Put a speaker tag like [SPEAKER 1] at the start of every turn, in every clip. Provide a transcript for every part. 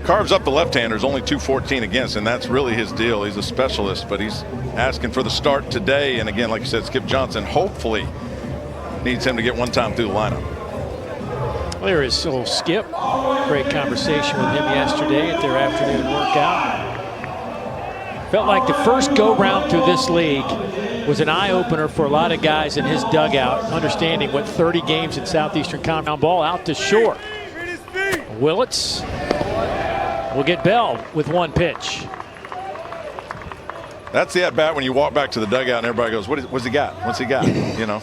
[SPEAKER 1] carves up the left-handers, only 214 against, and that's really his deal. He's a specialist, but he's asking for the start today. And again, like you said, Skip Johnson hopefully needs him to get one time through the lineup.
[SPEAKER 2] There is little Skip. Great conversation with him yesterday at their afternoon workout. Felt like the first go-round through this league was an eye-opener for a lot of guys in his dugout, understanding what 30 games in Southeastern Conference. Ball out to short. Willits will get Bell with one pitch.
[SPEAKER 1] That's the at-bat when you walk back to the dugout and everybody goes, what's he got? What's he got? You know?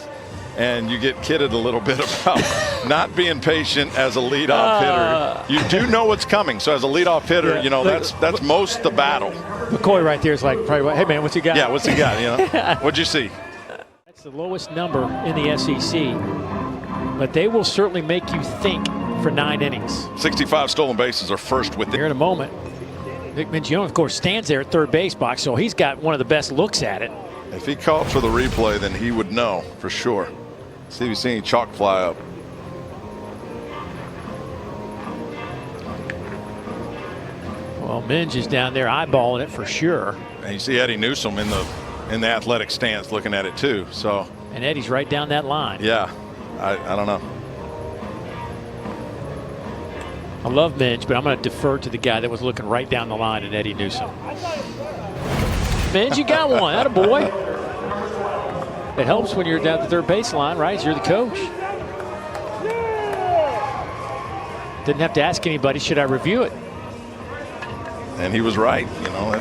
[SPEAKER 1] And you get kidded a little bit about not being patient as a leadoff hitter. You do know what's coming. So as a leadoff hitter, you know, that's most the battle.
[SPEAKER 2] McCoy right there is like, probably, hey, man, what's he got?
[SPEAKER 1] Yeah, what's he got, you know? What'd you see?
[SPEAKER 2] That's the lowest number in the SEC. But they will certainly make you think for 9 innings.
[SPEAKER 1] 65 stolen bases are first with
[SPEAKER 2] Here in a moment. Nick Mingione, of course, stands there at third base box, so he's got one of the best looks at it.
[SPEAKER 1] If he called for the replay, then he would know for sure. See if you see any chalk fly up.
[SPEAKER 2] Well, Minge is down there eyeballing it for sure.
[SPEAKER 1] And you see Eddie Newsome in the athletic stance looking at it too. So.
[SPEAKER 2] And Eddie's right down that line.
[SPEAKER 1] Yeah, I don't know.
[SPEAKER 2] I love Minge, but I'm going to defer to the guy that was looking right down the line at Eddie Newsome. Minge, you got one. Atta boy. It helps when you're down the third baseline, right? You're the coach. Didn't have to ask anybody, should I review it?
[SPEAKER 1] And he was right, you know.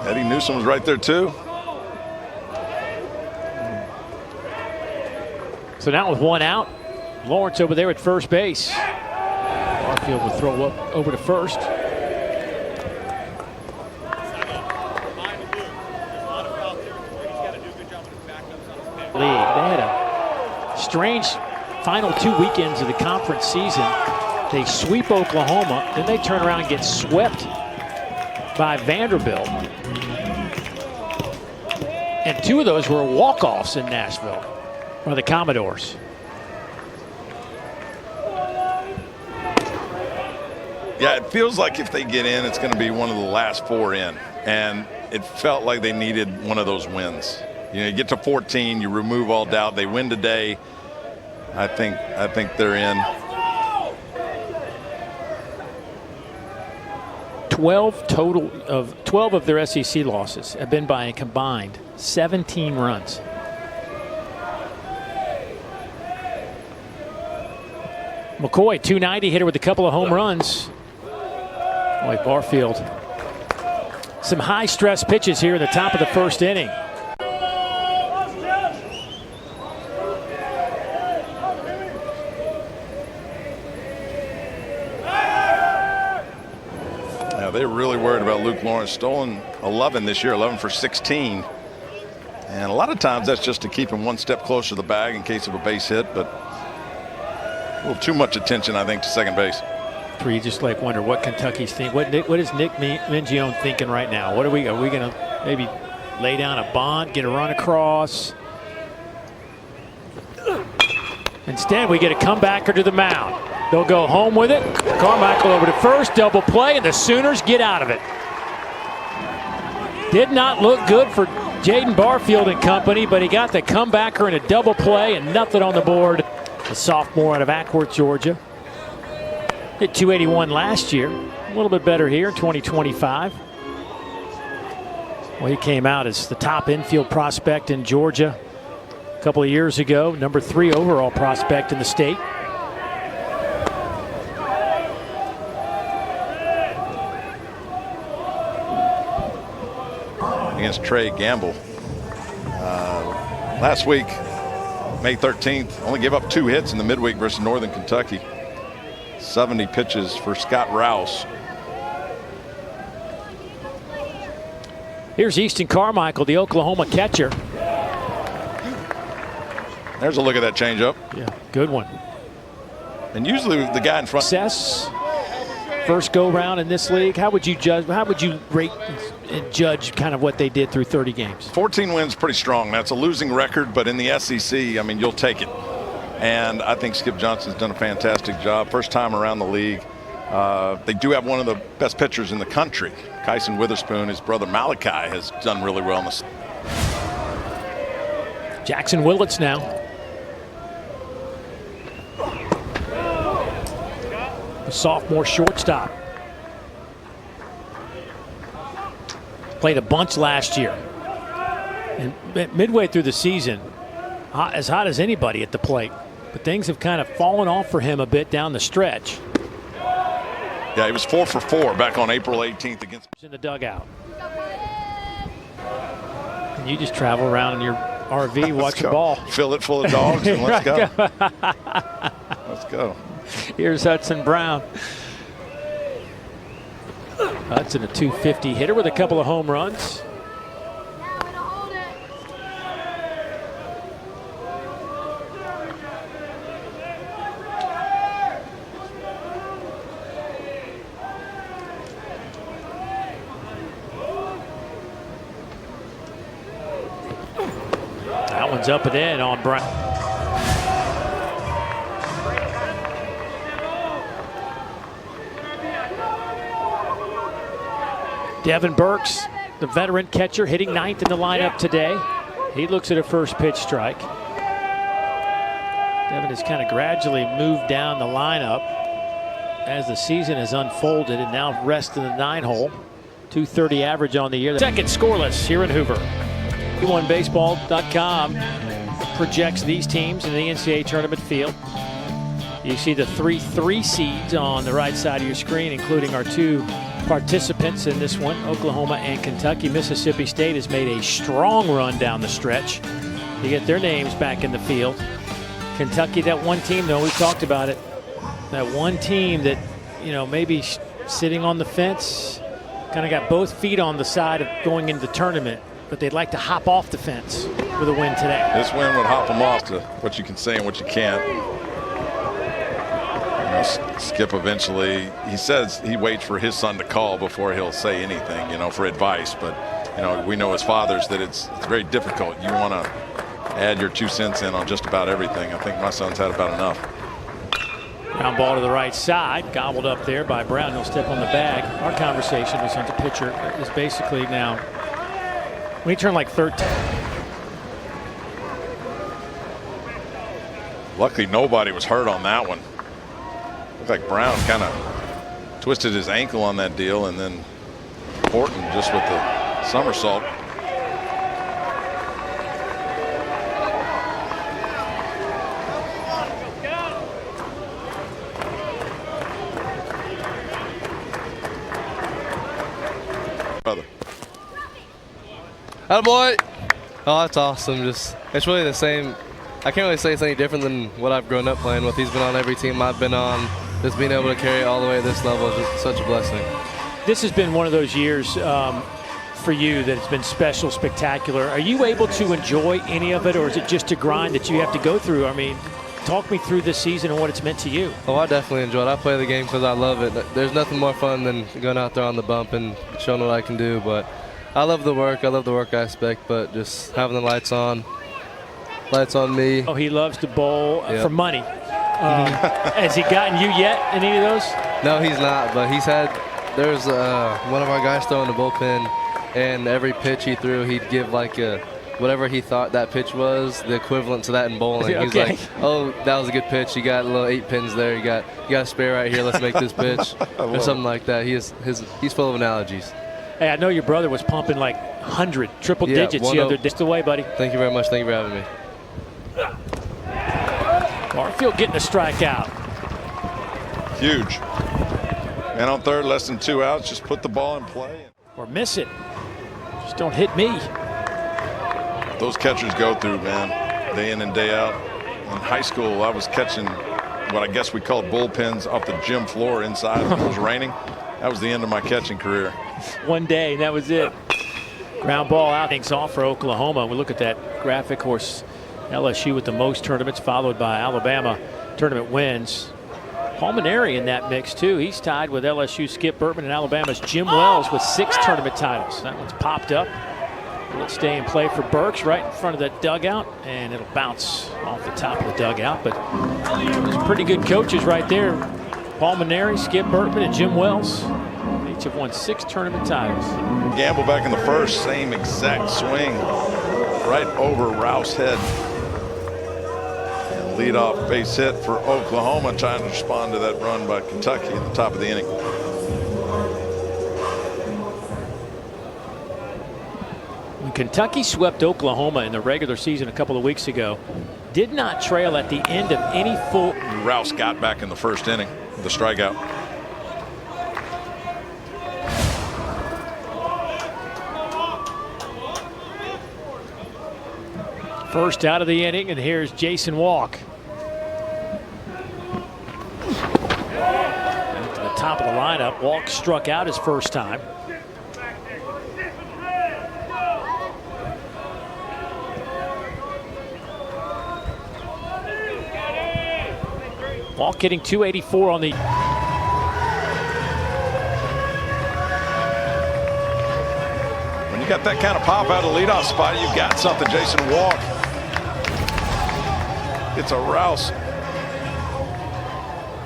[SPEAKER 1] Eddie Newsome was right there too.
[SPEAKER 2] So now with one out, Lawrence over there at first base. Barfield will throw up over to first. League. They had a strange final 2 weekends of the conference season. They sweep Oklahoma, then they turn around and get swept by Vanderbilt. And 2 of those were walk-offs in Nashville by the Commodores.
[SPEAKER 1] Yeah, it feels like if they get in, it's going to be one of the last 4 in. And it felt like they needed one of those wins. You know, you get to 14, you remove all doubt. They win today. I think they're in.
[SPEAKER 2] 12 of their SEC losses have been by a combined 17 runs. McCoy, 290, hitter with a couple of home runs. Boy, Barfield. Some high stress pitches here in the top of the first inning.
[SPEAKER 1] They're really worried about Luke Lawrence. Stolen 11 this year, 11 for 16. And a lot of times that's just to keep him one step closer to the bag in case of a base hit, but a little too much attention, I think, to second base.
[SPEAKER 2] You just like wonder what Kentucky's thinking. What is Nick Mingione thinking right now? Are we going to maybe lay down a bunt, get a run across? Instead, we get a comebacker to the mound. They'll go home with it. Carmichael over to first, double play, and the Sooners get out of it. Did not look good for Jaden Barfield and company, but he got the comebacker in a double play and nothing on the board. A sophomore out of Ackworth, Georgia. Hit 281 last year. A little bit better here in 2025. Well, he came out as the top infield prospect in Georgia a couple of years ago. Number 3 overall prospect in the state.
[SPEAKER 1] Against Trey Gamble. Last week, May 13th, only gave up 2 hits in the midweek versus Northern Kentucky. 70 pitches for Scott Rouse.
[SPEAKER 2] Here's Easton Carmichael, the Oklahoma catcher.
[SPEAKER 1] There's a look at that changeup.
[SPEAKER 2] Yeah, good one.
[SPEAKER 1] And usually the guy in front.
[SPEAKER 2] Success. First go round in this league. How would you judge? How would you rate and judge kind of what they did through 30 games?
[SPEAKER 1] 14 wins, pretty strong. That's a losing record, but in the SEC, I mean, you'll take it. And I think Skip Johnson's done a fantastic job. First time around the league. They do have one of the best pitchers in the country. Kyson Witherspoon, his brother Malachi, has done really well in the.
[SPEAKER 2] Jackson Willits now. The sophomore shortstop. Played a bunch last year. And midway through the season, as hot as anybody at the plate. But things have kind of fallen off for him a bit down the stretch.
[SPEAKER 1] Yeah, he was 4 for 4 back on April 18th against.
[SPEAKER 2] In the dugout. And you just travel around in your RV, watch the ball.
[SPEAKER 1] Fill it full of dogs and let's go. Let's go.
[SPEAKER 2] Here's Hudson Brown. Hudson, a .250 hitter with a couple of home runs. That one's up and in on Brown. Devin Burks, the veteran catcher, hitting ninth in the lineup today. He looks at a first pitch strike. Devin has kind of gradually moved down the lineup as the season has unfolded and now rests in the 9-hole. .230 average on the year. Second scoreless here in Hoover. D1Baseball.com projects these teams in the NCAA tournament field. You see the 3 seeds on the right side of your screen, including our 2 participants in this one, Oklahoma and Kentucky. Mississippi State has made a strong run down the stretch to get their names back in the field. Kentucky, that one team, though, we've talked about it. That one team that, you know, maybe sitting on the fence, kind of got both feet on the side of going into the tournament, but they'd like to hop off the fence with a win today.
[SPEAKER 1] This win would hop them off to what you can say and what you can't. Skip eventually, he says he waits for his son to call before he'll say anything, you know, for advice. But, you know, we know as fathers that it's very difficult. You want to add your 2 cents in on just about everything. I think my son's had about enough.
[SPEAKER 2] Ground ball to the right side, gobbled up there by Brown. He'll step on the bag. Our conversation was on the pitcher is basically now, when he turned like 13.
[SPEAKER 1] Luckily, nobody was hurt on that one. Looked like Brown kind of twisted his ankle on that deal, and then Horton just with the somersault. Brother.
[SPEAKER 3] Attaboy. Oh, that's awesome. It's really the same. I can't really say it's any different than what I've grown up playing with. He's been on every team I've been on. Just being able to carry it all the way to this level is just such a blessing.
[SPEAKER 2] This has been one of those years for you that it's been special, spectacular. Are you able to enjoy any of it, or is it just a grind that you have to go through? I mean, talk me through this season and what it's meant to you.
[SPEAKER 3] Oh, I definitely enjoy it. I play the game because I love it. There's nothing more fun than going out there on the bump and showing what I can do. But I love the work. I love the work aspect, but just having the lights on me.
[SPEAKER 2] Oh, he loves to bowl for money. Has he gotten you yet, any of those?
[SPEAKER 3] No, he's not, but there's one of our guys throwing the bullpen, and every pitch he threw, he'd give like whatever he thought that pitch was, the equivalent to that in bowling.
[SPEAKER 2] Okay.
[SPEAKER 3] He was like, oh, that was a good pitch. You got a little 8 pins there. You got a spare right here. Let's make this pitch. Or something like that. He's full of analogies.
[SPEAKER 2] Hey, I know your brother was pumping like 100, triple digits the other day. Just away, buddy.
[SPEAKER 3] Thank you very much. Thank you for having me.
[SPEAKER 2] Barfield getting a strikeout.
[SPEAKER 1] Huge. Man on third, less than 2 outs. Just put the ball in play.
[SPEAKER 2] Or miss it. Just don't hit me.
[SPEAKER 1] Those catchers go through, man, day in and day out. In high school, I was catching what I guess we called bullpens off the gym floor inside when it was raining. That was the end of my catching career.
[SPEAKER 2] One day, that was it. Ground ball out. Things off for Oklahoma. We look at that graphic. Of course, LSU with the most tournaments, followed by Alabama tournament wins. Palmineri in that mix, too. He's tied with LSU Skip Bertman and Alabama's Jim Wells with 6 tournament titles. That one's popped up. Let's stay in play for Burks right in front of that dugout, and it'll bounce off the top of the dugout. But there's pretty good coaches right there Paul Maneri, Skip Bertman, and Jim Wells each have won 6 tournament titles.
[SPEAKER 1] Gamble back in the first, same exact swing, right over Rouse head. Leadoff base hit for Oklahoma, trying to respond to that run by Kentucky at the top of the inning.
[SPEAKER 2] When Kentucky swept Oklahoma in the regular season a couple of weeks ago, did not trail at the end of any full.
[SPEAKER 1] Rouse got back in the first inning with the strikeout.
[SPEAKER 2] First out of the inning, and here's Jason Walk. And to the top of the lineup, Walk struck out his first time. Walk hitting .284 on the.
[SPEAKER 1] When you got that kind of pop out of the leadoff spot, you've got something. Jason Walk. It's a Rouse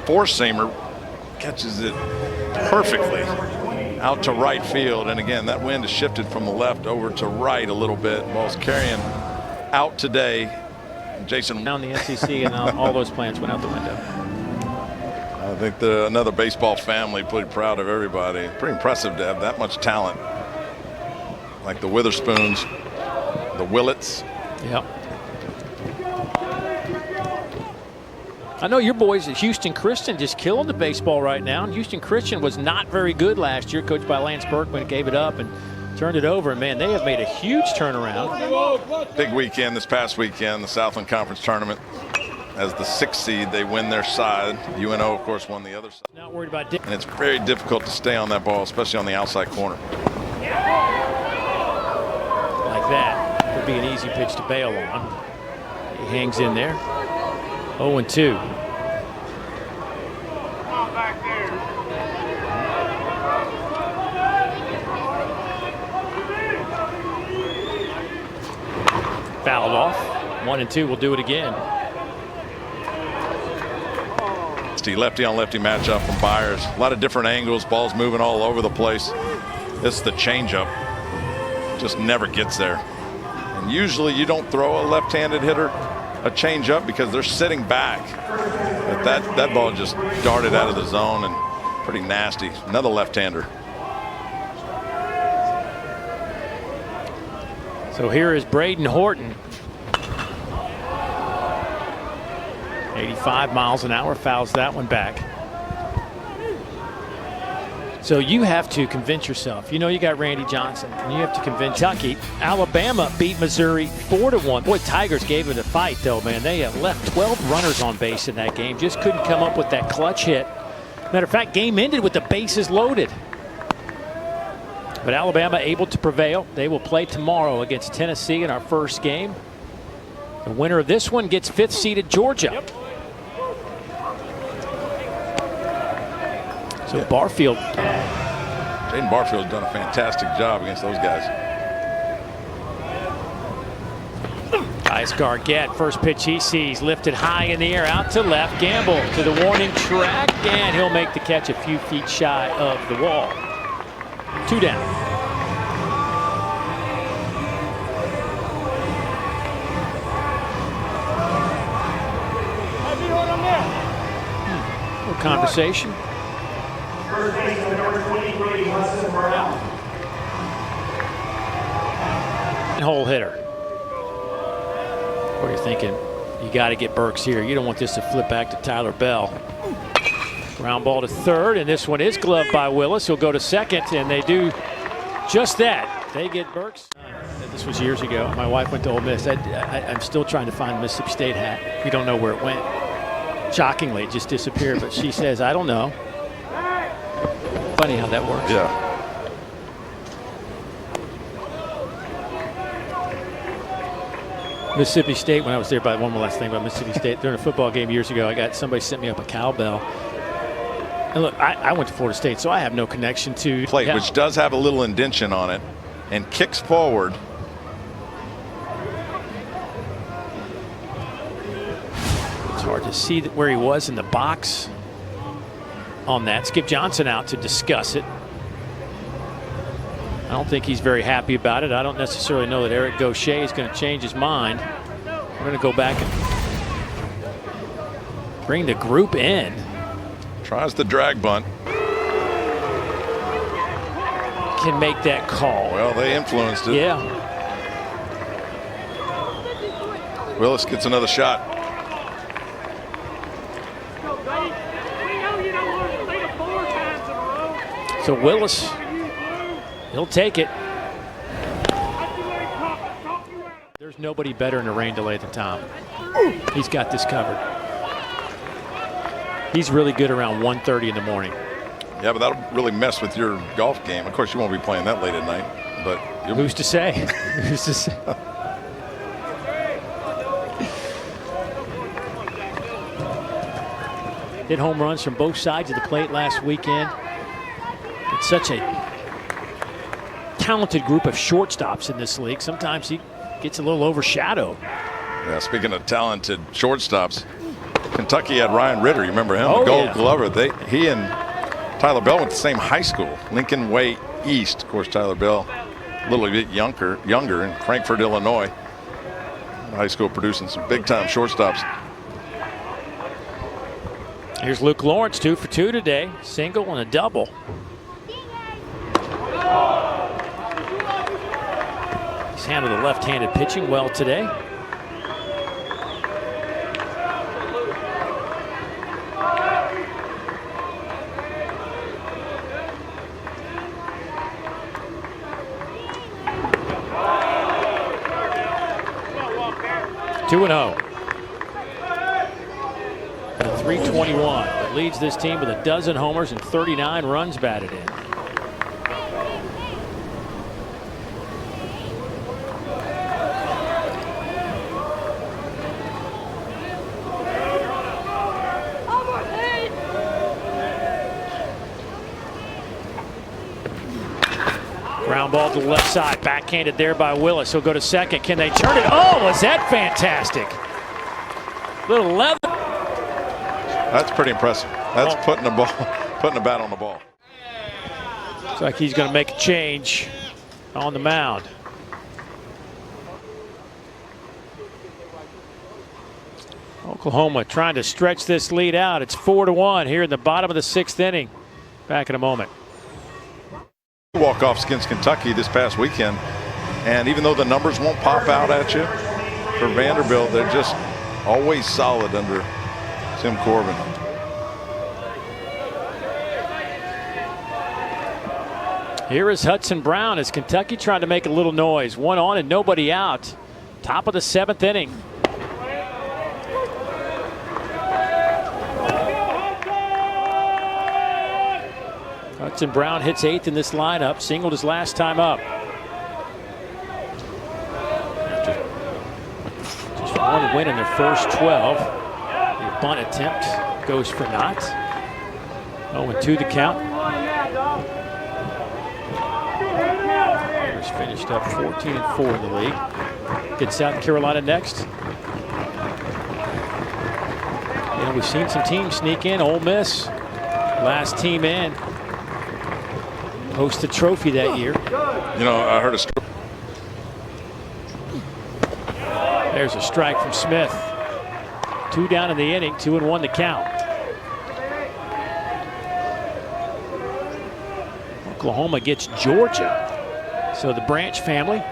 [SPEAKER 1] four-seamer, catches it perfectly out to right field. And again, that wind has shifted from the left over to right a little bit. Ball's carrying out today. Jason
[SPEAKER 2] Down the SEC, and all those plans went out the window.
[SPEAKER 1] I think another baseball family pretty proud of everybody. Pretty impressive to have that much talent. Like the Witherspoons, the Willets.
[SPEAKER 2] Yep. I know your boys at Houston Christian just killing the baseball right now. And Houston Christian was not very good last year, coached by Lance Berkman, gave it up and turned it over. And man, they have made a huge turnaround.
[SPEAKER 1] Big weekend this past weekend, the Southland Conference Tournament. As the 6th seed, they win their side. UNO, of course, won the other side.
[SPEAKER 2] Not worried about
[SPEAKER 1] and it's very difficult to stay on that ball, especially on the outside corner.
[SPEAKER 2] Like that would be an easy pitch to bail on. He hangs in there. 0-2. Fouled off. 1-2. We'll do it again.
[SPEAKER 1] Lefty on lefty matchup from Byers. A lot of different angles. Ball's moving all over the place. This is the changeup. Just never gets there. And usually you don't throw a left-handed hitter a changeup because they're sitting back. But that ball just darted out of the zone and pretty nasty. Another left-hander.
[SPEAKER 2] So here is Braden Horton. 85 miles an hour, fouls that one back. So you have to convince yourself. You know you got Randy Johnson, and you have to convince Kentucky. Alabama beat Missouri 4-1. Boy, Tigers gave it a fight, though, man. They have left 12 runners on base in that game. Just couldn't come up with that clutch hit. Matter of fact, game ended with the bases loaded. But Alabama able to prevail. They will play tomorrow against Tennessee in our first game. The winner of this one gets 5th-seeded Georgia. Yep. So Barfield.
[SPEAKER 1] Jaden Barfield's done a fantastic job against those guys.
[SPEAKER 2] Ice Gargett, first pitch he sees, lifted high in the air, out to left. Gamble to the warning track, and he'll make the catch a few feet shy of the wall. 2 down. Little conversation. Hole hitter. Or you're thinking, you got to get Burks here. You don't want this to flip back to Tyler Bell. Ground ball to third, and this one is gloved by Willis. He'll go to second, and they do just that. They get Burks. This was years ago. My wife went to Ole Miss. I'm still trying to find the Mississippi State hat. We don't know where it went. Shockingly, it just disappeared. But she says, I don't know. Funny how that works.
[SPEAKER 1] Yeah.
[SPEAKER 2] Mississippi State, when I was there, one more last thing about Mississippi State, during a football game years ago, somebody sent me up a cowbell. And look, I went to Florida State, so I have no connection to
[SPEAKER 1] plate, which does have a little indention on it, and kicks forward.
[SPEAKER 2] It's hard to see where he was in the box. on that. Skip Johnson out to discuss it. I don't think he's very happy about it. I don't necessarily know that Eric Gaucher is going to change his mind. We're going to go back and bring the group in.
[SPEAKER 1] Tries the drag bunt.
[SPEAKER 2] Can make that call.
[SPEAKER 1] Well, they influenced it.
[SPEAKER 2] Yeah.
[SPEAKER 1] Willis gets another shot.
[SPEAKER 2] So Willis, he'll take it. There's nobody better in a rain delay than Tom. He's got this covered. He's really good around 1:30 in the morning.
[SPEAKER 1] Yeah, but that'll really mess with your golf game. Of course, you won't be playing that late at night. But
[SPEAKER 2] who's to say? Who's to say? Hit home runs from both sides of the plate last weekend. It's such a talented group of shortstops in this league. Sometimes he gets a little overshadowed.
[SPEAKER 1] Yeah, speaking of talented shortstops, Kentucky had Ryan Ritter. You remember him?
[SPEAKER 2] Oh,
[SPEAKER 1] the Gold
[SPEAKER 2] yeah.
[SPEAKER 1] Glover. He and Tyler Bell went to the same high school, Lincoln Way East. Of course, Tyler Bell a little bit younger in Frankfort, Illinois. High school producing some big-time shortstops.
[SPEAKER 2] Here's Luke Lawrence, 2 for 2 today. Single and a double. He's handled the left-handed pitching well today. Two and 0. At a 321, that leads this team with a dozen homers and 39 runs batted in. Ground ball to the left side, backhanded there by Willis. He'll go to second. Can they turn it? Oh, was that fantastic? Little 11.
[SPEAKER 1] That's pretty impressive. That's putting the bat on the ball.
[SPEAKER 2] Looks like he's going to make a change on the mound. Oklahoma trying to stretch this lead out. It's 4-1 here in the bottom of the 6th inning. Back in a moment.
[SPEAKER 1] Walk-offs against Kentucky this past weekend, and even though the numbers won't pop out at you for Vanderbilt, they're just always solid under Tim Corbin.
[SPEAKER 2] Here is Hudson Brown as Kentucky trying to make a little noise. 1 on and nobody out. Top of the 7th inning. Hudson Brown hits 8th in this lineup. Singled his last time up. After just 1 win in their first 12. The bunt attempt goes for naught. 0-2 the count. Bears finished up 14-4 in the league. Get South Carolina next. You know, we've seen some teams sneak in. Ole Miss, last team in. Host the trophy that year.
[SPEAKER 1] You know, I heard a story.
[SPEAKER 2] There's a strike from Smith. 2 down in the inning, 2-1 the count. Oklahoma gets Georgia. So the Branch family,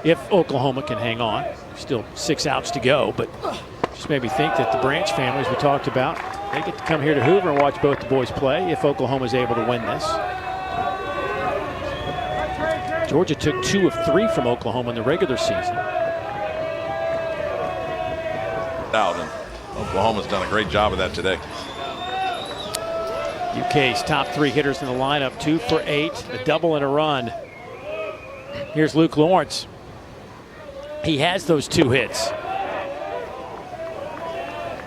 [SPEAKER 2] if Oklahoma can hang on, still 6 outs to go, but just made me think that the Branch families we talked about, they get to come here to Hoover and watch both the boys play if Oklahoma's able to win this. Georgia took 2 of 3 from Oklahoma in the regular season.
[SPEAKER 1] Out, and Oklahoma's done a great job of that today.
[SPEAKER 2] UK's top 3 hitters in the lineup, 2 for 8, a double and a run. Here's Luke Lawrence. He has those 2 hits.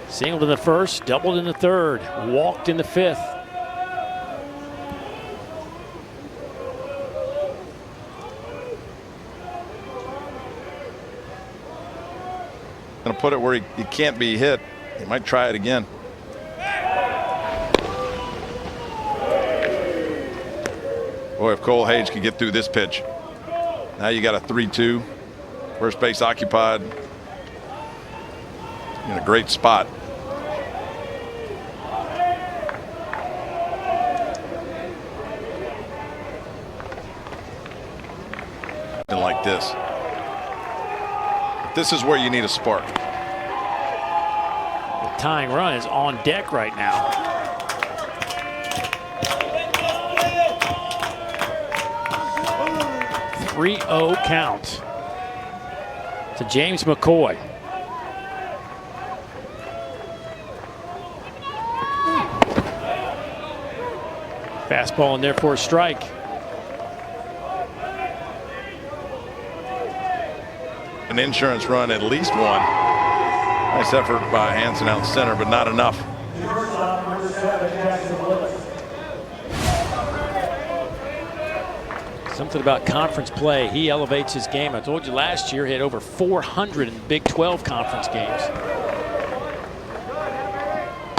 [SPEAKER 2] Singled in the first, doubled in the third, walked in the 5th.
[SPEAKER 1] Going to put it where he can't be hit. He might try it again. Boy, if Cole Hage can get through this pitch. Now you got a 3-2. First base occupied. In a great spot. And like this. This is where you need a spark.
[SPEAKER 2] The tying run is on deck right now. .30 count to James McCoy. Fastball in there for a strike.
[SPEAKER 1] An insurance run, at least one. Nice effort by Hansen out center, but not enough.
[SPEAKER 2] Something about conference play. He elevates his game. I told you last year he had over 400 in Big 12 conference games.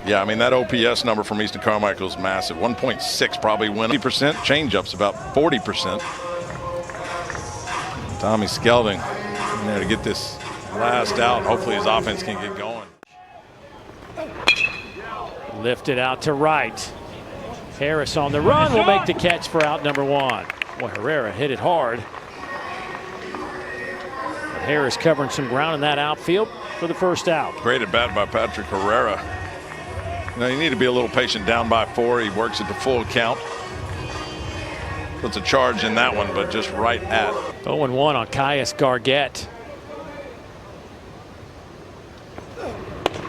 [SPEAKER 1] Yeah, I mean, that OPS number from Easton Carmichael is massive. 1.6 probably win. 50% changeups, about 40%. Tommy Skelding in there to get this last out. Hopefully his offense can get going.
[SPEAKER 2] Lifted out to right. Harris on the run will make the catch for out number one. Boy, Herrera hit it hard. But Harris covering some ground in that outfield for the first out.
[SPEAKER 1] Great at bat by Patrick Herrera. You know, you need to be a little patient. Down by 4. He works at the full count. Puts a charge in that one, but just right at.
[SPEAKER 2] 0-1 on Caius Gargett.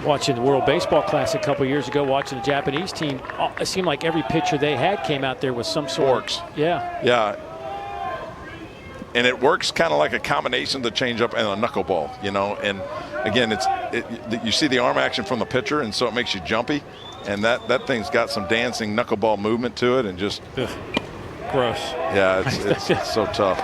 [SPEAKER 2] Watching the World Baseball Classic a couple years ago, watching the Japanese team, it seemed like every pitcher they had came out there with some sort
[SPEAKER 1] Works.
[SPEAKER 2] of. Yeah.
[SPEAKER 1] Yeah. And it works kind of like a combination of the changeup and a knuckleball, you know. And again, you see the arm action from the pitcher, and so it makes you jumpy. And that thing's got some dancing knuckleball movement to it, and just
[SPEAKER 2] Ugh. Gross.
[SPEAKER 1] yeah, it's so tough.